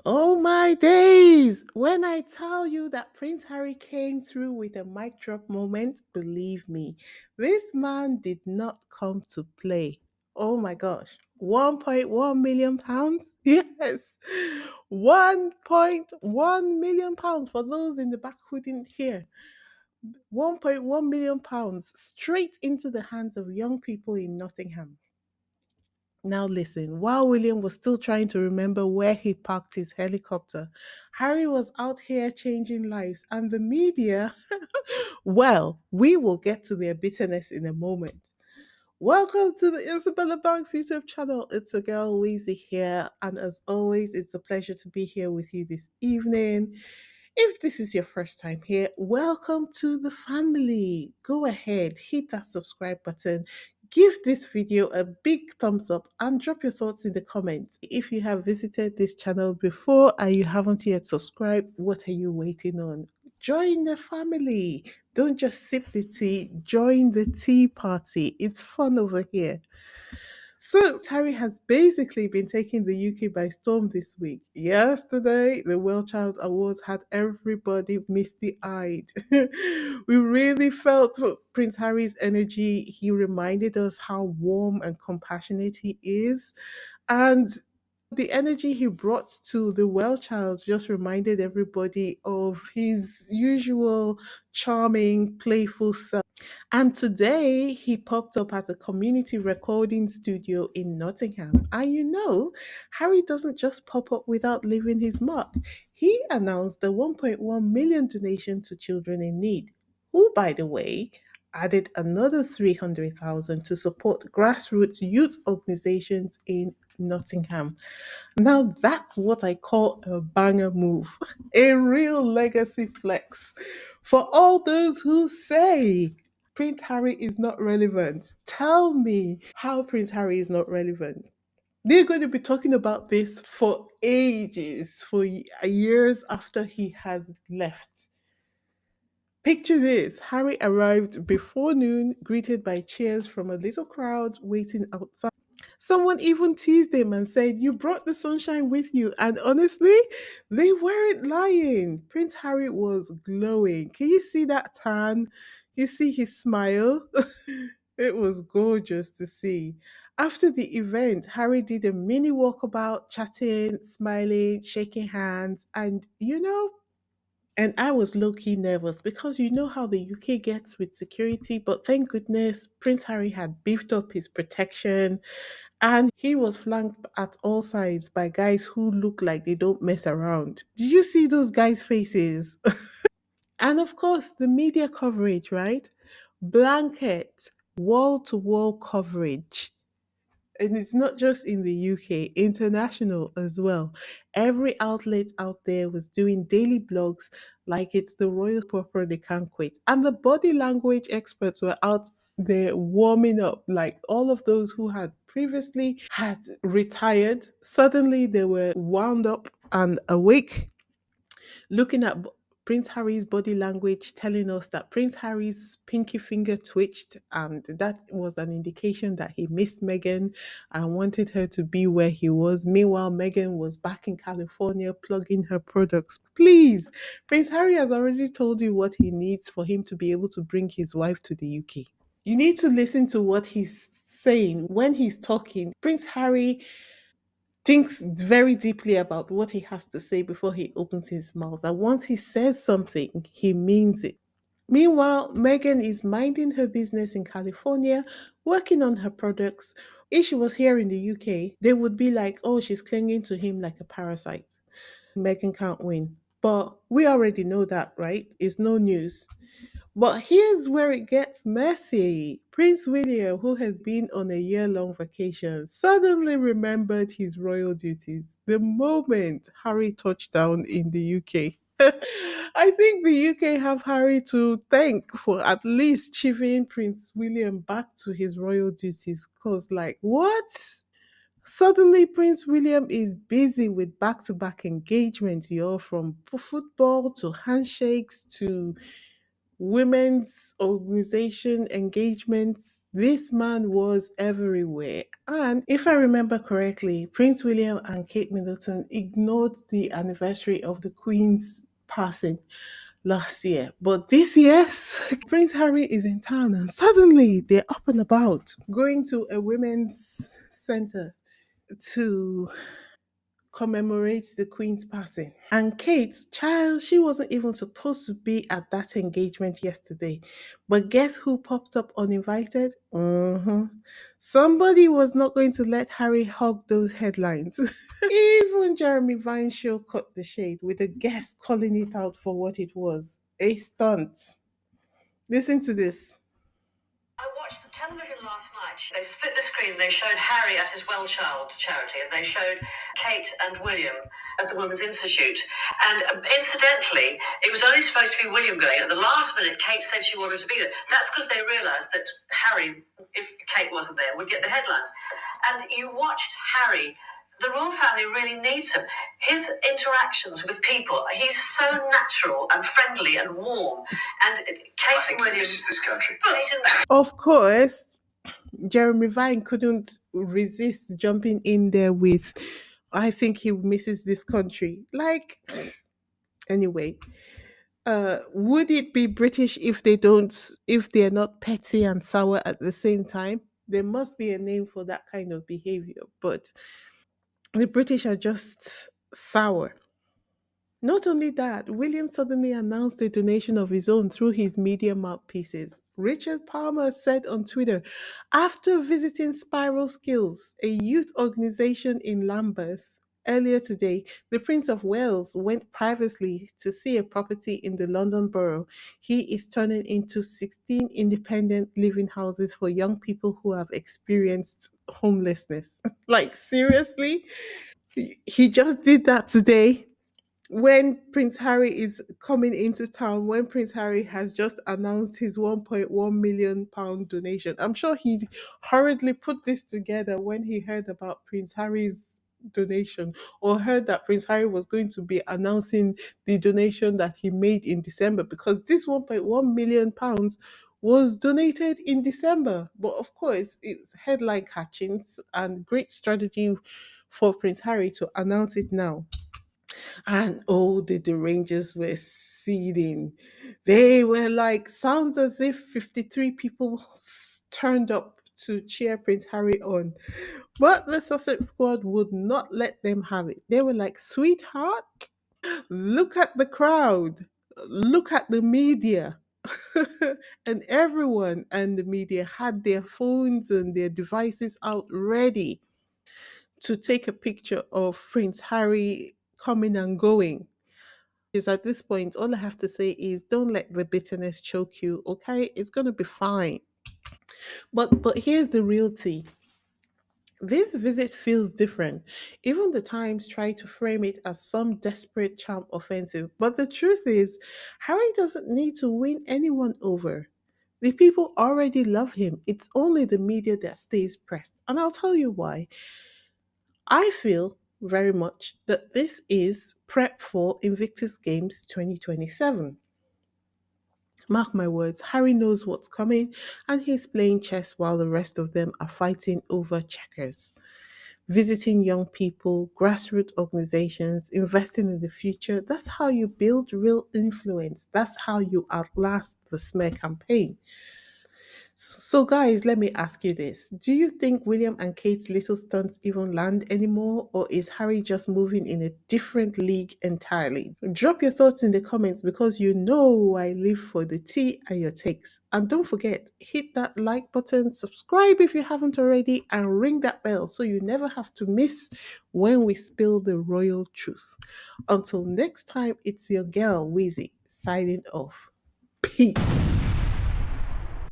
Oh my days! When I tell you that Prince Harry came through with a mic drop moment, believe me, this man did not come to play. Oh my gosh. 1.1 million pounds? Yes. 1.1 million pounds for those in the back who didn't hear. 1.1 million pounds straight into the hands of young people in Nottingham. Now, listen, while William was still trying to remember where he parked his helicopter, Harry was out here changing lives, and the media, well, we will get to their bitterness in a moment. Welcome to the Isabella Banks YouTube channel. It's your girl Weezy here, and as always, it's a pleasure to be here with you this evening. If this is your first time here, welcome to the family. Go ahead, hit that subscribe button. Give this video a big thumbs up and drop your thoughts in the comments. If you have visited this channel before and you haven't yet subscribed, what are you waiting on? Join the family. Don't just sip the tea, join the tea party. It's fun over here. So, Harry has basically been taking the UK by storm this week. Yesterday, the World Child Awards had everybody misty eyed. We really felt for Prince Harry's energy. He reminded us how warm and compassionate he is. And the energy he brought to the well child just reminded everybody of his usual charming, playful self. And today he popped up at a community recording studio in Nottingham. And Harry doesn't just pop up without leaving his mark. He announced the 1.1 million donation to children in need, who, by the way, added another 300,000 to support grassroots youth organizations in Nottingham. Now that's what I call a banger move, a real legacy flex. For all those who say Prince Harry is not relevant, tell me how Prince Harry is not relevant. They're going to be talking about this for ages, for years after he has left. Picture this: Harry arrived before noon, greeted by cheers from a little crowd waiting outside. Someone even teased him and said, "You brought the sunshine with you." And honestly, they weren't lying. Prince Harry was glowing. Can you see that tan? You see his smile? It was gorgeous to see. After the event, Harry did a mini walkabout, chatting, smiling, shaking hands, and I was low key nervous because you know how the UK gets with security, but thank goodness Prince Harry had beefed up his protection and he was flanked at all sides by guys who look like they don't mess around. Did you see those guys' faces? And of course, the media coverage, right? Blanket, wall to wall coverage. And it's not just in the UK, international as well. Every outlet out there was doing daily blogs like it's the royal proper they can't quit. And the body language experts were out there warming up, like all of those who had previously had retired. Suddenly they were wound up and awake looking at Prince Harry's body language telling us that Prince Harry's pinky finger twitched, and that was an indication that he missed Meghan and wanted her to be where he was. Meanwhile, Meghan was back in California plugging her products. Please, Prince Harry has already told you what he needs for him to be able to bring his wife to the UK. You need to listen to what he's saying when he's talking. Prince Harry thinks very deeply about what he has to say before he opens his mouth. And once he says something, he means it. Meanwhile, Megan is minding her business in California, working on her products. If she was here in the UK, they would be like, oh, she's clinging to him like a parasite. Megan can't win. But we already know that, right? It's no news. But here's where it gets messy. Prince William, who has been on a year long vacation, suddenly remembered his royal duties the moment Harry touched down in the UK. I think the UK have Harry to thank for at least chivvying Prince William back to his royal duties. Because, like, what? Suddenly, Prince William is busy with back to back engagements, from football to handshakes to women's organization engagements. This man was everywhere. And if I remember correctly, Prince William and Kate Middleton ignored the anniversary of the Queen's passing last year. But this year, Prince Harry is in town and suddenly they're up and about, going to a women's center to commemorate the Queen's passing. And Kate, child, she wasn't even supposed to be at that engagement yesterday. But guess who popped up uninvited? Somebody was not going to let Harry hog those headlines. Even Jeremy Vine's show cut the shade with a guest calling it out for what it was, a stunt. Listen to this. I watched the television last night. They split the screen. They showed Harry at his Well Child charity, and they showed Kate and William at the Women's Institute. And incidentally, it was only supposed to be William going. At the last minute, Kate said she wanted to be there. That's because they realised that Harry, if Kate wasn't there, would get the headlines. And you watched Harry. The royal family really needs him. His interactions with people, he's so natural and friendly and warm. And Kate Williams misses this country. Of course, Jeremy Vine couldn't resist jumping in there with, I think he misses this country. Like, anyway, would it be British if if they're not petty and sour at the same time? There must be a name for that kind of behavior, but the British are just sour. Not only that, William suddenly announced a donation of his own through his media mouthpieces. Richard Palmer said on Twitter, after visiting Spiral Skills, a youth organization in Lambeth, earlier today, the Prince of Wales went privately to see a property in the London borough. He is turning into 16 independent living houses for young people who have experienced homelessness. Like, seriously? He just did that today when Prince Harry is coming into town, when Prince Harry has just announced his 1.1 million pound donation. I'm sure he hurriedly put this together when he heard about Prince Harry's donation, or heard that Prince Harry was going to be announcing the donation that he made in December, because this 1.1 million pounds was donated in December. But of course, it's headline catching and great strategy for Prince Harry to announce it now. And oh, the Rangers were seething. They were like, sounds as if 53 people turned up to cheer Prince Harry on. But the Sussex squad would not let them have it. They were like, sweetheart, look at the crowd, look at the media. And everyone and the media had their phones and their devices out ready to take a picture of Prince Harry coming and going. Is at this point, all I have to say is don't let the bitterness choke you, okay? It's gonna be fine. But here's the reality. This visit feels different. Even the Times try to frame it as some desperate charm offensive. But the truth is, Harry doesn't need to win anyone over. The people already love him. It's only the media that stays pressed. And I'll tell you why. I feel very much that this is prep for Invictus Games 2027. Mark my words, Harry knows what's coming and he's playing chess while the rest of them are fighting over checkers. Visiting young people, grassroots organizations, investing in the future, that's how you build real influence. That's how you outlast the smear campaign. So, guys, let me ask you this. Do you think William and Kate's little stunts even land anymore, or is Harry just moving in a different league entirely? Drop your thoughts in the comments because you know I live for the tea and your takes. And don't forget, hit that like button, subscribe if you haven't already, and ring that bell so you never have to miss when we spill the royal truth. Until next time, it's your girl, Wheezy, signing off. Peace.